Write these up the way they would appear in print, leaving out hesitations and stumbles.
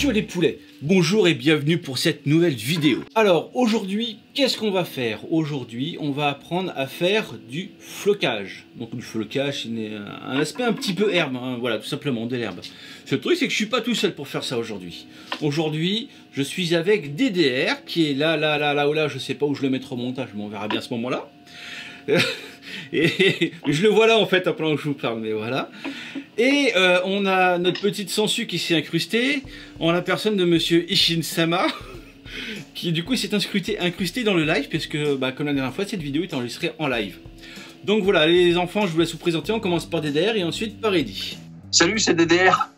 Bonjour les poulets, bonjour et bienvenue pour cette nouvelle vidéo. Alors aujourd'hui, qu'est-ce qu'on va faire? Aujourd'hui, on va apprendre à faire du flocage. Donc du flocage, c'est un aspect un petit peu herbe, hein, voilà, tout simplement, de l'herbe. Ce truc, c'est que je suis pas tout seul pour faire ça aujourd'hui. Aujourd'hui, je suis avec DDR, qui est là, je sais pas où je le mettrai au montage, mais on verra bien à ce moment-là. Et je le vois là en fait, à plan où je vous parle, mais voilà. Et on a notre petite sangsue qui s'est incrustée en la personne de monsieur Ishin-sama, qui du coup s'est incrusté dans le live, parce que comme la dernière fois, cette vidéo est enregistrée en live. Donc voilà, les enfants, je vous laisse vous présenter. On commence par DDR et ensuite par Eddy. Salut, c'est DDR.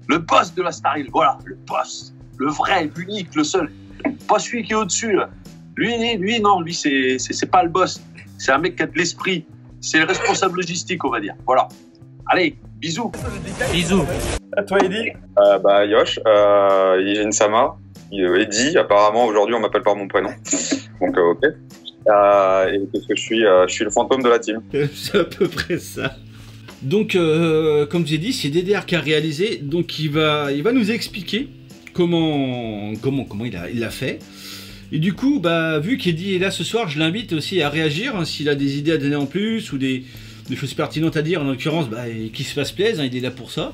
Le boss de la Star Hill, voilà, le boss. Le vrai, l'unique, le seul. Pas celui qui est au-dessus, là. Lui, non, lui, c'est pas le boss. C'est un mec qui a de l'esprit. C'est le responsable logistique, on va dire. Voilà. Allez, bisous. Bisous. À toi, Eddy. Yosh, Ijin-sama, Eddy. Apparemment, aujourd'hui, on m'appelle par mon prénom. Donc, ok. Et qu'est-ce que je suis? Je suis le fantôme de la team. C'est à peu près ça. Donc, comme j'ai dit, c'est DDR qui a réalisé. Donc, il va nous expliquer comment il l'a fait. Et du coup, vu qu'Eddy est là ce soir, je l'invite aussi à réagir, hein, s'il a des idées à donner en plus ou des choses pertinentes à dire, en l'occurrence, qu'il se fasse plaisir, hein, il est là pour ça.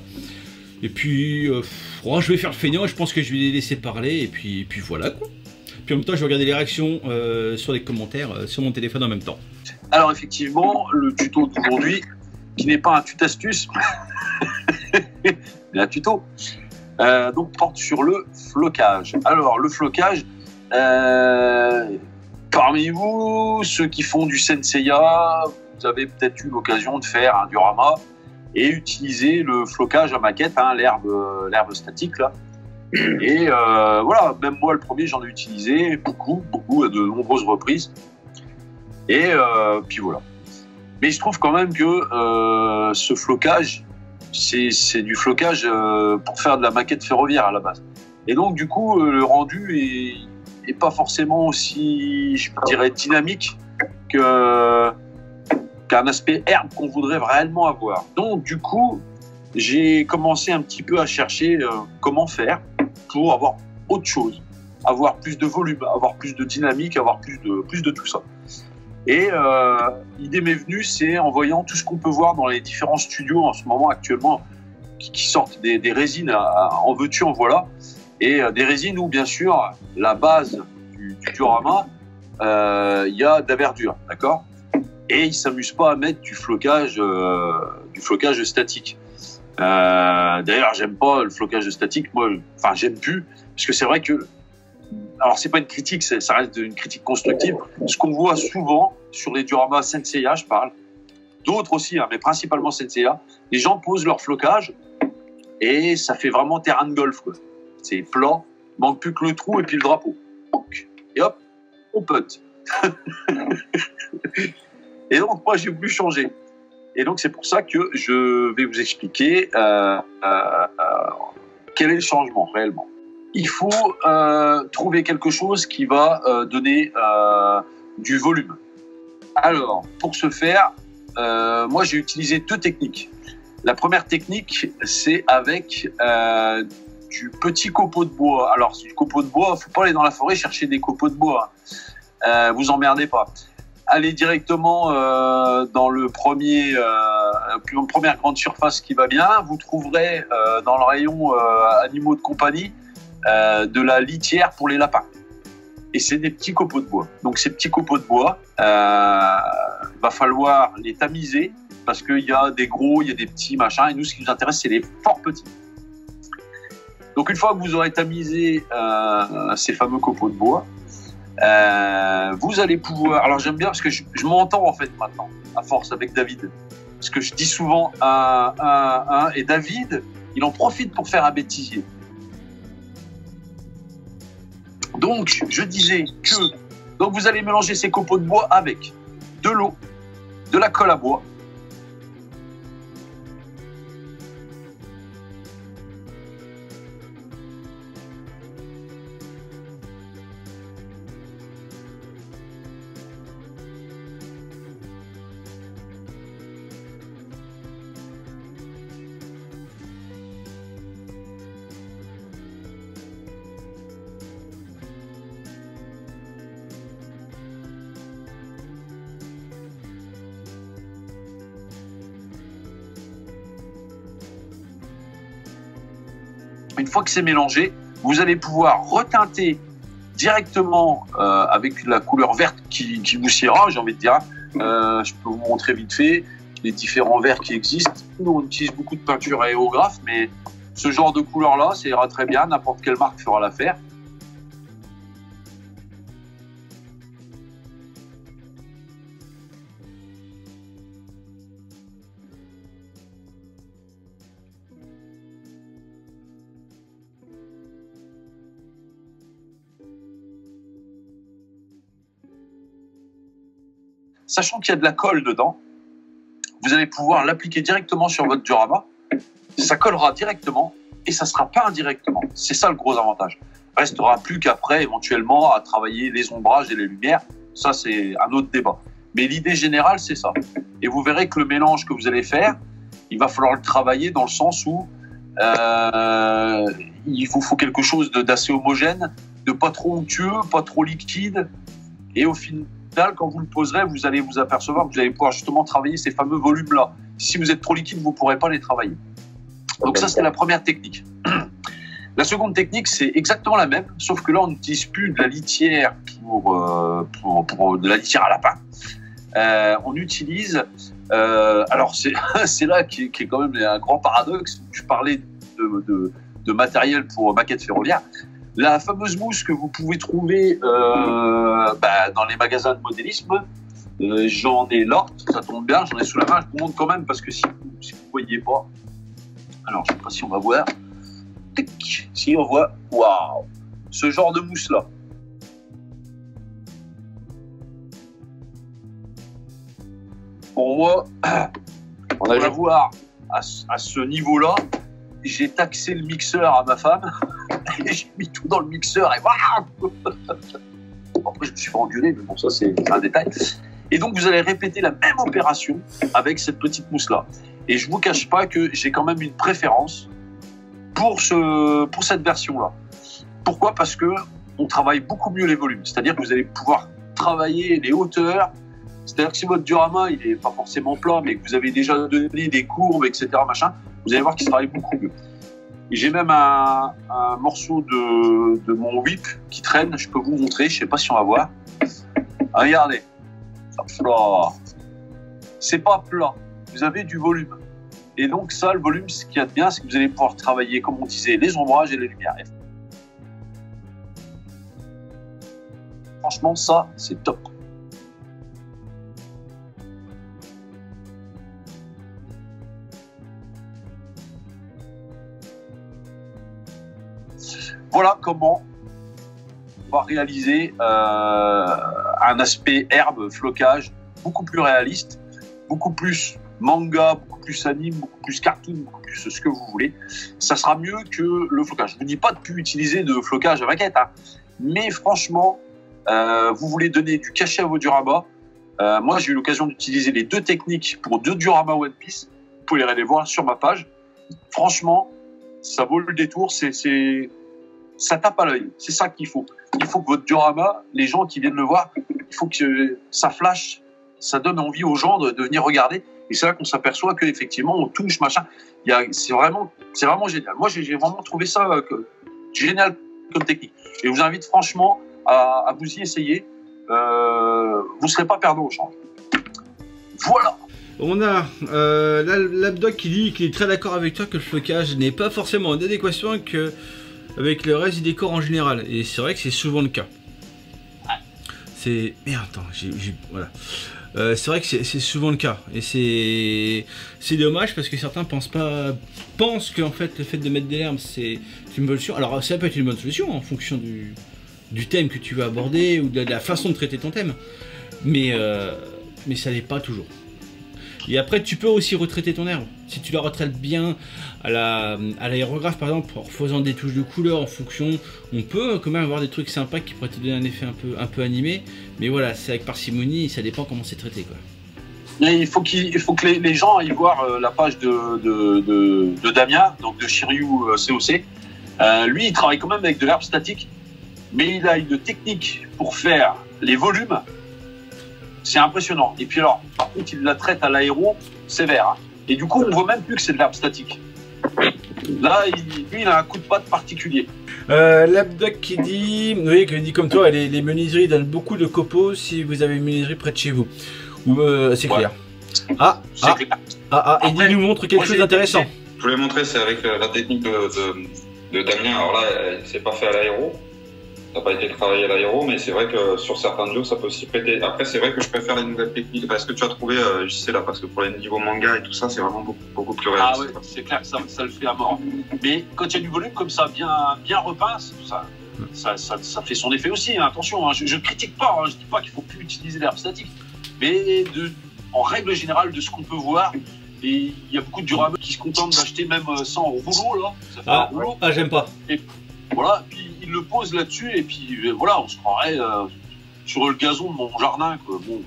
Et puis, je vais faire le feignant et je pense que je vais les laisser parler, et puis voilà quoi. Puis en même temps, je vais regarder les réactions sur les commentaires sur mon téléphone en même temps. Alors effectivement, le tuto d'aujourd'hui, qui n'est pas un tut-astuce, mais un tuto, donc porte sur le flocage. Alors, le flocage, parmi vous, ceux qui font du Senseiya, vous avez peut-être eu l'occasion de faire un diorama et utiliser le flocage à maquette, hein, l'herbe statique là. Et voilà, même moi le premier, j'en ai utilisé beaucoup, à de nombreuses reprises. Et puis voilà. Mais je trouve quand même que ce flocage, c'est du flocage pour faire de la maquette ferroviaire à la base. Et donc du coup, le rendu est pas forcément aussi, je dirais, dynamique qu'un aspect herbe qu'on voudrait réellement avoir. Donc du coup, j'ai commencé un petit peu à chercher comment faire pour avoir autre chose, avoir plus de volume, avoir plus de dynamique, avoir plus de tout ça. Et l'idée m'est venue, c'est en voyant tout ce qu'on peut voir dans les différents studios en ce moment actuellement qui sortent des résines en veux-tu, en voilà. Et des résines où, bien sûr, la base du diorama, il y a de la verdure, d'accord? Et ils ne s'amusent pas à mettre du flocage statique. D'ailleurs, j'aime pas le flocage statique. Moi, enfin, j'aime plus, parce que c'est vrai que, alors c'est pas une critique, ça reste une critique constructive. Ce qu'on voit souvent sur les dioramas Senseiya, je parle, d'autres aussi, hein, mais principalement Senseiya, les gens posent leur flocage et ça fait vraiment terrain de golf, quoi. C'est plat, manque plus que le trou et puis le drapeau. Et hop, on putt. Et donc, moi, j'ai voulu changer. Et donc, c'est pour ça que je vais vous expliquer quel est le changement réellement. Il faut trouver quelque chose qui va donner du volume. Alors, pour ce faire, moi, j'ai utilisé deux techniques. La première technique, c'est avec du petit copeau de bois. Alors, du copeau de bois, il ne faut pas aller dans la forêt chercher des copeaux de bois. Vous emmerdez pas. Allez directement dans la première grande surface qui va bien. Vous trouverez dans le rayon animaux de compagnie de la litière pour les lapins. Et c'est des petits copeaux de bois. Donc ces petits copeaux de bois, va falloir les tamiser parce qu'il y a des gros, il y a des petits machins. Et nous, ce qui nous intéresse, c'est les fort petits. Donc une fois que vous aurez tamisé ces fameux copeaux de bois, vous allez pouvoir... Alors j'aime bien parce que je m'entends en fait maintenant, à force avec David. Parce que je dis souvent et David, il en profite pour faire un bêtisier. Donc je disais que donc vous allez mélanger ces copeaux de bois avec de l'eau, de la colle à bois, Une fois que c'est mélangé, vous allez pouvoir reteinter directement avec la couleur verte qui vous siera, j'ai envie de dire. Je peux vous montrer vite fait les différents verts qui existent. Nous, on utilise beaucoup de peinture aérographe, mais ce genre de couleur-là, ça ira très bien. N'importe quelle marque fera l'affaire. Sachant qu'il y a de la colle dedans, vous allez pouvoir l'appliquer directement sur votre diorama. Ça collera directement et ça ne sera pas indirectement. C'est ça le gros avantage. Il ne restera plus qu'après, éventuellement, à travailler les ombrages et les lumières. Ça, c'est un autre débat. Mais l'idée générale, c'est ça. Et vous verrez que le mélange que vous allez faire, il va falloir le travailler dans le sens où il vous faut quelque chose d'assez homogène, de pas trop onctueux, pas trop liquide. Et au final, quand vous le poserez, vous allez vous apercevoir que vous allez pouvoir justement travailler ces fameux volumes-là. Si vous êtes trop liquide, vous ne pourrez pas les travailler. Donc ça, c'est la première technique. La seconde technique, c'est exactement la même, sauf que là, on n'utilise plus de la litière pour de la litière à lapin. On utilise... alors, c'est là qui est quand même un grand paradoxe. Je parlais de matériel pour maquettes ferroviaires. La fameuse mousse que vous pouvez trouver dans les magasins de modélisme, j'en ai là, ça tombe bien, j'en ai sous la main, je vous montre quand même parce que si vous ne voyez pas, alors je ne sais pas si on va voir, si on voit, waouh, ce genre de mousse là. Pour moi, on va voir à ce niveau-là, j'ai taxé le mixeur à ma femme et j'ai mis tout dans le mixeur et waouh. Après, je me suis fait engueuler, mais bon, ça, c'est un détail. Et donc, vous allez répéter la même opération avec cette petite mousse-là. Et je ne vous cache pas que j'ai quand même une préférence pour cette version-là. Pourquoi? Parce qu'on travaille beaucoup mieux les volumes. C'est-à-dire que vous allez pouvoir travailler les hauteurs. C'est-à-dire que si votre diorama, il n'est pas forcément plat, mais que vous avez déjà donné des courbes, etc., machin, vous allez voir qu'il travaille beaucoup mieux. Et j'ai même un morceau de mon whip qui traîne, je peux vous montrer, je ne sais pas si on va voir. Regardez, c'est pas plat, vous avez du volume. Et donc ça, le volume, ce qu'il y a de bien, c'est que vous allez pouvoir travailler, comme on disait, les ombrages et les lumières. Franchement, ça, c'est top. Voilà comment on va réaliser un aspect herbe, flocage, beaucoup plus réaliste, beaucoup plus manga, beaucoup plus anime, beaucoup plus cartoon, beaucoup plus ce que vous voulez. Ça sera mieux que le flocage. Je ne vous dis pas de ne plus utiliser de flocage à maquette, hein, mais franchement, vous voulez donner du cachet à vos dioramas. Moi, j'ai eu l'occasion d'utiliser les deux techniques pour 2 dioramas One Piece. Vous pouvez aller voir sur ma page. Franchement, ça vaut le détour. Ça tape à l'œil, c'est ça qu'il faut. Il faut que votre diorama, les gens qui viennent le voir, il faut que ça flash, ça donne envie aux gens de venir regarder. Et c'est là qu'on s'aperçoit qu'effectivement, on touche, machin. C'est vraiment génial. Moi, j'ai vraiment trouvé ça génial comme technique. Et je vous invite franchement à vous y essayer. Vous ne serez pas perdant au change. Voilà. On a l'Abdoc qui dit qu'il est très d'accord avec toi que le flocage n'est pas forcément en adéquation avec le reste du décor en général. Et c'est vrai que c'est souvent le cas. C'est... Merde, attends, voilà. C'est vrai que c'est souvent le cas. Et c'est dommage parce que certains pensent que en fait, le fait de mettre des herbes, c'est une bonne solution. Alors ça peut être une bonne solution en fonction du thème que tu vas aborder ou de la façon de traiter ton thème. Mais ça n'est pas toujours. Et après, tu peux aussi retraiter ton herbe. Si tu la retraites bien à l'aérographe, par exemple, en faisant des touches de couleur en fonction, on peut quand même avoir des trucs sympas qui pourraient te donner un effet un peu animé. Mais voilà, c'est avec parcimonie, ça dépend comment c'est traité, quoi. Et il faut que les gens aillent voir la page de Damien, donc de Shiryu COC. Lui, il travaille quand même avec de l'herbe statique, mais il a une technique pour faire les volumes. C'est impressionnant. Et puis alors, par contre, il la traite à l'aéro sévère. Hein. Et du coup, on ne voit même plus que c'est de l'herbe statique. Là, lui, il a un coup de patte particulier. Labdoc qui dit, oui, qui dit comme toi, les menuiseries donnent beaucoup de copeaux si vous avez une menuiserie près de chez vous. Ou c'est clair. Ah, Eddie nous montre quelque chose d'intéressant. Je voulais montrer, c'est avec la technique de Damien. Alors là, c'est pas fait à l'aéro. Ça n'a pas été travaillé à l'aéro, mais c'est vrai que sur certains duos, ça peut aussi prêter. Après, c'est vrai que je préfère les nouvelles techniques. Est-ce que tu as trouvé, JC, là, parce que pour les niveaux manga et tout ça, c'est vraiment beaucoup plus réaliste. Ah ouais, c'est clair que ça le fait à mort. Mais quand il y a du volume comme ça, bien repeint, ça fait son effet aussi. Hein. Attention, hein, je critique pas, hein, je dis pas qu'il faut plus utiliser l'herbe statique. Mais en règle générale, de ce qu'on peut voir, et il y a beaucoup de durables qui se contentent d'acheter même sans rouleau, là. Ça fait un rouleau. Ah, j'aime pas. Et voilà, puis il le pose là-dessus, et puis voilà, on se croirait sur le gazon de mon jardin, quoi. Bon,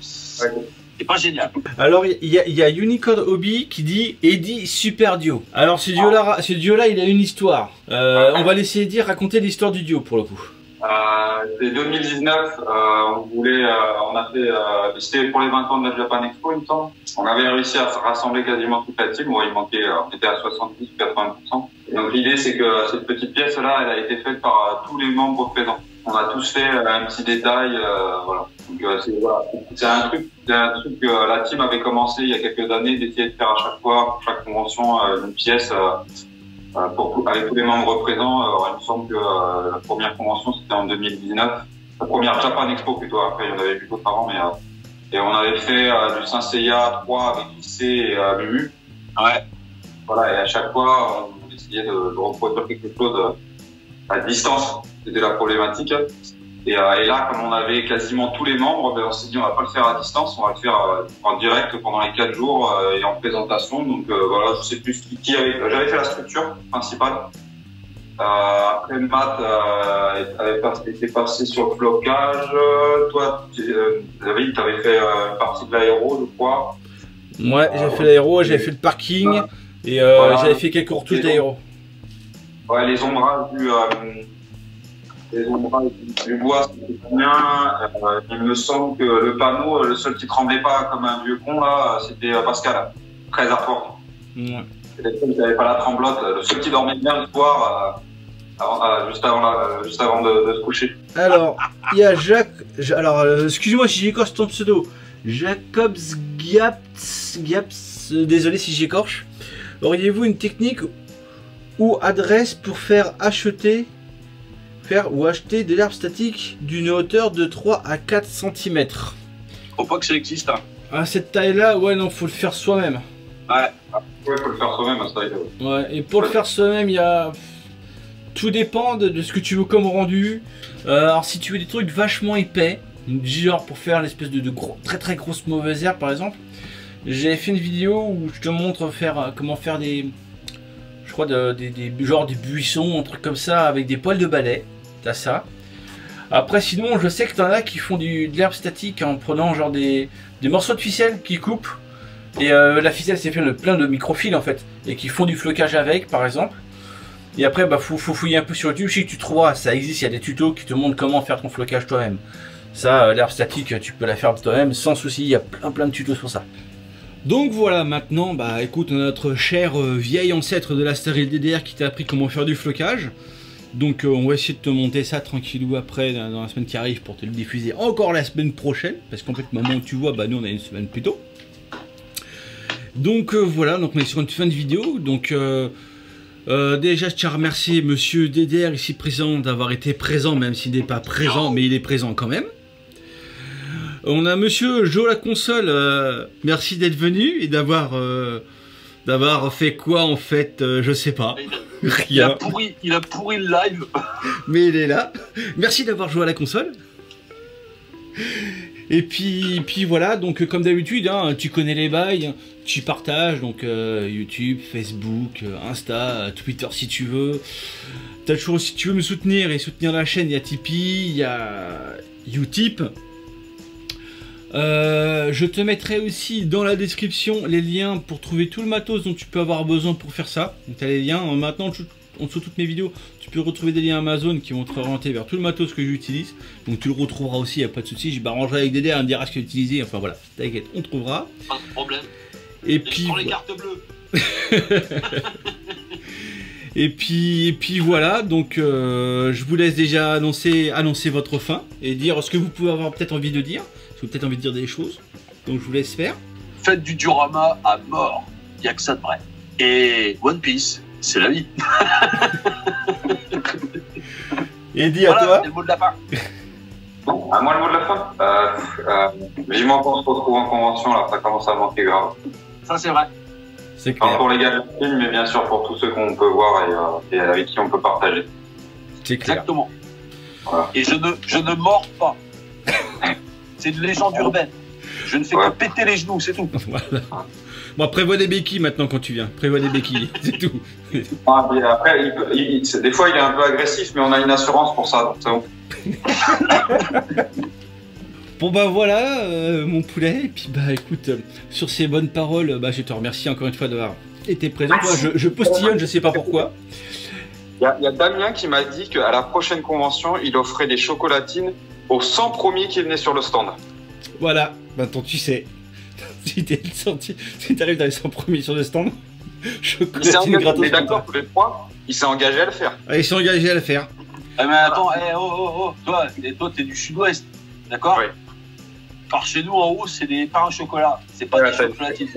c'est pas génial. Alors, il y a Unicorn Hobby qui dit Eddie Super Dio. Alors, ce duo-là, il a une histoire. On va laisser Eddie raconter l'histoire du duo pour le coup. C'est 2019, on a fait, c'était pour les 20 ans de la Japan Expo, il me semble. On avait réussi à rassembler quasiment toute la team. Bon, il manquait, on était à 70-80%. Et donc l'idée, c'est que cette petite pièce-là, elle a été faite par tous les membres présents. On a tous fait un petit détail, voilà. Donc c'est un truc que la team avait commencé il y a quelques années d'essayer de faire à chaque fois, pour chaque convention, une pièce. Avec tous les membres présents, il me semble que la première convention c'était en 2019, la première Japan Expo plutôt, après il y en avait plutôt par an, mais et on avait fait du Saint Seiya 3 avec IC et Mumu. Ouais. Voilà, et à chaque fois on essayait de reproduire quelque chose à distance, c'était la problématique. Et là, comme on avait quasiment tous les membres, on s'est dit on va pas le faire à distance, on va le faire en direct pendant les 4 jours et en présentation. Donc voilà, je sais plus qui avait. J'avais fait la structure principale. Après Matt était passé sur le flocage. Toi, David, tu avais fait une partie de l'aéro, je crois. Ouais, j'ai fait l'aéro, j'avais fait le parking et j'avais fait quelques retouches d'aéro. Ouais, les ombrages du bois, c'était bien. Il me semble que le panneau, le seul qui tremblait pas comme un vieux con, là, c'était Pascal, très fort. Ouais. C'était le seul qui n'avait pas la tremblote, le seul qui dormait bien le soir, juste avant de se coucher. Alors, il y a Jacques. Alors, excuse-moi si j'écorche ton pseudo. Jacobs Giaps, désolé si j'écorche. Auriez-vous une technique ou adresse pour faire acheter de l'herbe statique d'une hauteur de 3 à 4 cm. Faut pas que ça existe. Hein. À cette taille-là, ouais, non, faut le faire soi-même. Ouais, faut le faire soi-même à cette taille-là. Ouais, et pour le faire soi-même, il y a. Tout dépend de ce que tu veux comme rendu. Alors, si tu veux des trucs vachement épais, genre pour faire l'espèce de très grosse mauvaise herbe par exemple, j'ai fait une vidéo où je te montre comment faire des. Je crois genre des buissons, un truc comme ça avec des poils de balai. T'as ça. Après sinon je sais que t'en as qui font de l'herbe statique en prenant genre des morceaux de ficelle qui coupent. Et la ficelle c'est fait plein de microfils en fait. Et qui font du flocage avec par exemple. Et après bah faut fouiller un peu sur YouTube. Si tu trouveras, ça existe, il y a des tutos qui te montrent comment faire ton flocage toi-même. Ça, l'herbe statique, tu peux la faire toi-même sans souci, il y a plein de tutos sur ça. Donc voilà, maintenant, bah écoute, notre cher vieil ancêtre de la stérile DDR qui t'a appris comment faire du flocage. Donc on va essayer de te monter ça tranquillou après dans la semaine qui arrive pour te le diffuser encore la semaine prochaine. Parce qu'en fait, au moment où tu vois, bah nous on a une semaine plus tôt. Donc voilà, donc on est sur une fin de vidéo. Donc déjà je tiens à remercier monsieur DDR ici présent d'avoir été présent, même s'il n'est pas présent, mais il est présent quand même. On a monsieur Joe la console, merci d'être venu et d'avoir fait quoi en fait, je sais pas. Rien. Il a pourri le live. Mais il est là. Merci d'avoir joué à la console. Et puis voilà, donc comme d'habitude, hein, tu connais les bails, tu partages, donc YouTube, Facebook, Insta, Twitter si tu veux. T'as toujours, si tu veux me soutenir et soutenir la chaîne, il y a Tipeee, il y a Utip. Je te mettrai aussi dans la description les liens pour trouver tout le matos dont tu peux avoir besoin pour faire ça. Donc tu as les liens, maintenant en dessous de toutes mes vidéos, tu peux retrouver des liens Amazon qui vont te orienter vers tout le matos que j'utilise. Donc tu le retrouveras aussi, il n'y a pas de souci. Je m'arrangerai avec Dédé à me dire ce que utiliser. Enfin voilà, t'inquiète, on trouvera. Pas de problème. Et puis prends les cartes bleues. Et puis voilà, donc je vous laisse déjà annoncer votre fin et dire ce que vous pouvez avoir peut-être envie de dire. Si vous avez peut-être envie de dire des choses. Donc je vous laisse faire. Faites du diorama à mort. Il n'y a que ça de vrai. Et One Piece, c'est la vie. Et dis à voilà, toi. c'est le mot de la fin. Bon, à moi le mot de la fin. Vivement qu'on se retrouve en convention, là, ça commence à manquer grave. Ça, c'est vrai. C'est Pas clair. pour les gars du film, mais bien sûr pour tous ceux qu'on peut voir et avec qui on peut partager. C'est clair. Exactement. Voilà. Et je ne mords pas. C'est une légende urbaine. Je ne fais que péter les genoux, c'est tout. Voilà. Bon, prévois des béquilles maintenant quand tu viens. Prévois des béquilles, c'est tout. Ah, mais après, des fois il est un peu agressif, mais on a une assurance pour ça, donc c'est bon. Bon bah voilà mon poulet, et puis bah écoute, sur ces bonnes paroles, bah je te remercie encore une fois d'avoir été présent. Toi, je postillonne, je sais pas pourquoi. Il y a Damien qui m'a dit qu'à la prochaine convention, il offrait des chocolatines aux 100 premiers qui venaient sur le stand. Voilà, maintenant tu sais. Si t'arrives dans les 100 premiers sur le stand, chocolatine gratos. On est d'accord tous les trois, il s'est engagé à le faire. Ah, ils sont engagés à le faire. Ah, mais attends, toi, t'es du sud-ouest, d'accord? Oui. Par chez nous, en haut, c'est des pains au chocolat, c'est pas des chocolatines.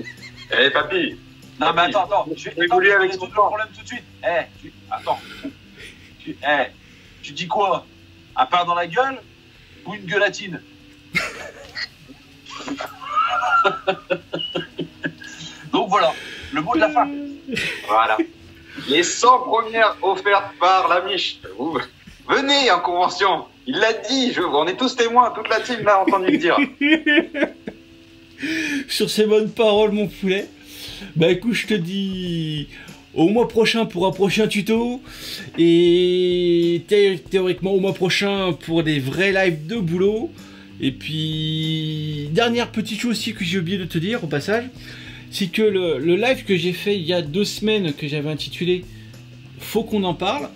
Eh papy. Non, mais attends, je vais évoluer avec le ton temps. problème tout de suite. Attends. Tu dis quoi? Un pain dans la gueule ou une gueulatine? Donc voilà, le mot de la fin. Voilà. Les 100 premières offertes par la Miche. Vous venez en convention. Il l'a dit, on est tous témoins, toute la team l'a entendu le dire. Sur ces bonnes paroles, mon poulet, bah écoute, je te dis au mois prochain pour un prochain tuto, et théoriquement au mois prochain pour des vrais lives de boulot. Et puis, dernière petite chose aussi que j'ai oublié de te dire au passage, c'est que le live que j'ai fait il y a 2 semaines, que j'avais intitulé « Faut qu'on en parle »,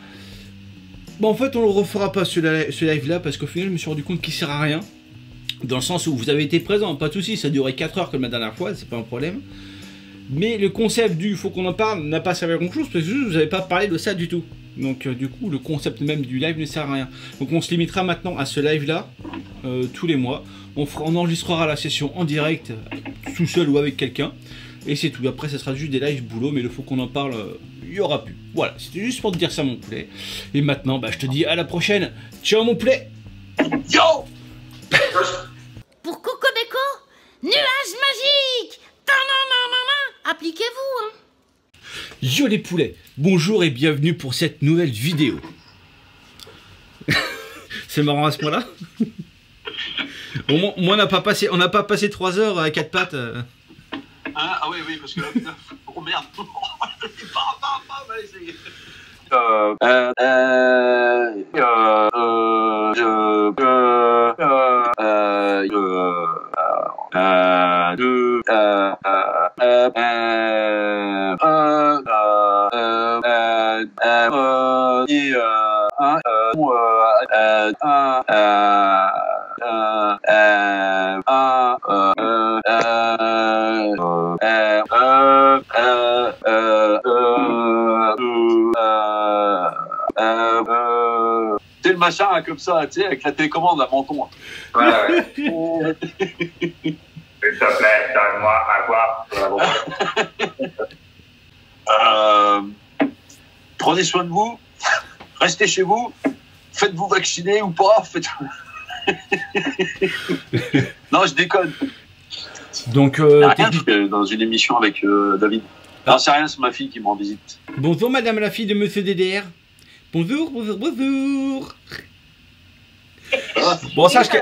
bon, en fait on le refera pas ce live là, parce qu'au final je me suis rendu compte qu'il sert à rien. Dans le sens où vous avez été présent, pas de soucis, ça durait 4 heures comme la dernière fois, c'est pas un problème. Mais le concept du « faut qu'on en parle » n'a pas servi à grand chose, parce que vous n'avez pas parlé de ça du tout. Donc du coup le concept même du live ne sert à rien. Donc on se limitera maintenant à ce live là, tous les mois. On enregistrera la session en direct, tout seul ou avec quelqu'un. Et c'est tout, après ça sera juste des lives boulot, mais le faut qu'on en parle, il n'y aura plus. Voilà, c'était juste pour te dire ça mon poulet. Et maintenant, bah, je te dis à la prochaine. Ciao mon poulet. Yo! Pour Cocodéco, nuage magique! Appliquez-vous, hein! Yo les poulets, bonjour et bienvenue pour cette nouvelle vidéo. C'est marrant à ce point-là. Au moins on n'a pas passé 3 heures à 4 pattes. Ah oui, parce que là, oh merde. Allez, ça y est. C'est le machin hein, comme ça, tu sais, avec la télécommande à menton. Voilà, ouais. S'il te plaît, donne-moi à boire. Prenez soin de vous, restez chez vous, faites-vous vacciner ou pas. Non, je déconne. Donc, dans une émission avec David. Non, c'est rien, c'est ma fille qui me rend visite. bonjour madame la fille de monsieur DDR. Bonjour, bonjour, bonjour. Bon, sache que...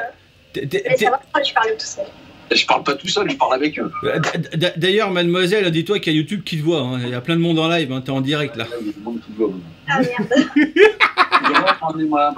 Mais ça va, pourquoi tu parles tout seul? Je parle pas tout seul, je parle avec eux. D'ailleurs, mademoiselle, dis-toi qu'il y a YouTube qui te voit. Hein. Il y a plein de monde en live, hein. T'es en direct là. Ah merde. Moi,